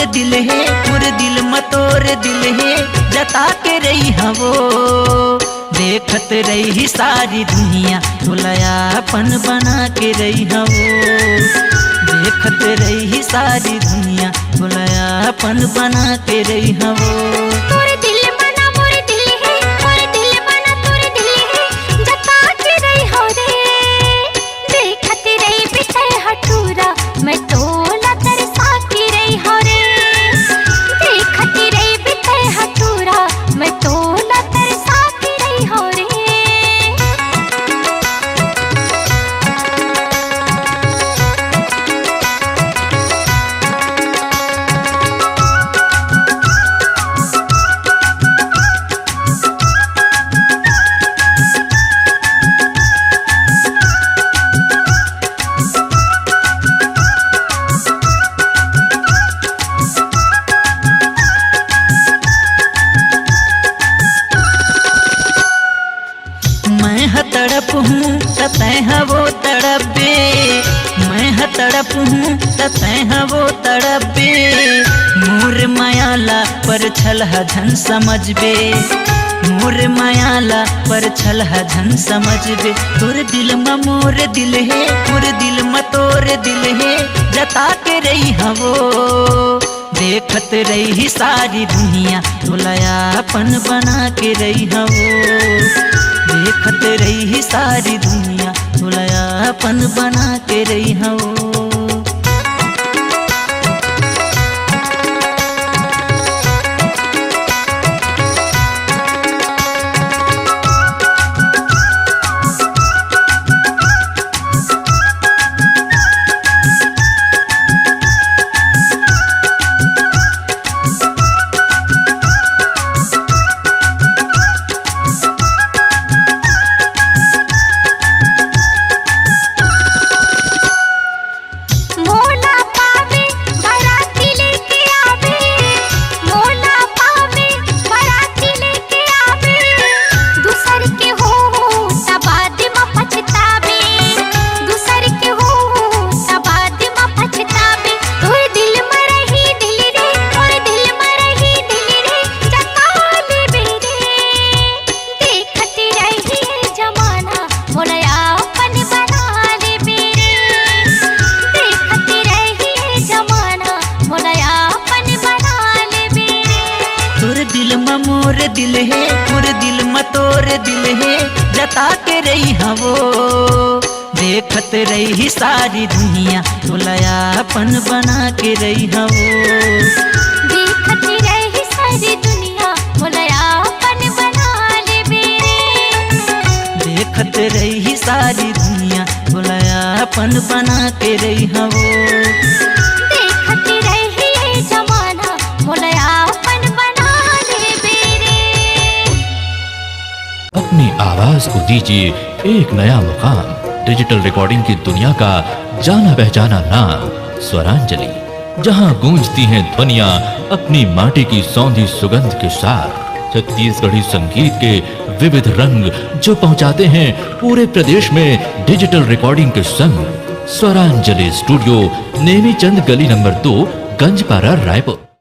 दिल है, मोर दिल मतोर दिल है, जता के रही हवो देखत रही सारी दुनिया, भुलायापन बना के रही हवो देखत रही सारी दुनिया, भुलायापन बना के रही हवो। मैं तोला तरसा के रही हो रे, देखती रही बिते हटूरा, मैं तोला तरसा के रही हो रे। तड़प हूँ ततः वो तड़पे, मैं तड़प हूँ ततः वो तड़पे, मोर मायाला पर छलह धन समझबे, मोर मायाला पर छलह धन समझबे। तोर दिल में मोर दिल है, मोर दिल में तोर दिल है, जता के रही हवो देखत रही सारी दुनिया, भुलायापन बना के रही हवो देखत रही सारी दुनिया, भुलायापन बना के रही हवो। मोर दिल है, मोर दिल मतोर दिल है, जता के रही हवो देखत रही सारी दुनिया, भुलायापन बना के रही हवो देखत रही सारी दुनिया, भुलायापन बना ले मेरे, देखत रही सारी दुनिया, भुलायापन बना के रही हवो देखत रही जमाना, भुलायापन बना ले मेरे। अपनी आवाज को दीजिए एक नया मुकाम, डिजिटल रिकॉर्डिंग की दुनिया का जाना पहचाना नाम स्वरांजलि, जहां गूंजती हैं ध्वनियां अपनी माटी की सौंधी सुगंध के साथ, छत्तीसगढ़ी संगीत के विविध रंग जो पहुंचाते हैं पूरे प्रदेश में डिजिटल रिकॉर्डिंग के संग। स्वरांजलि स्टूडियो, नेमीचंद गली नंबर 2, गंजपारा, रायपुर।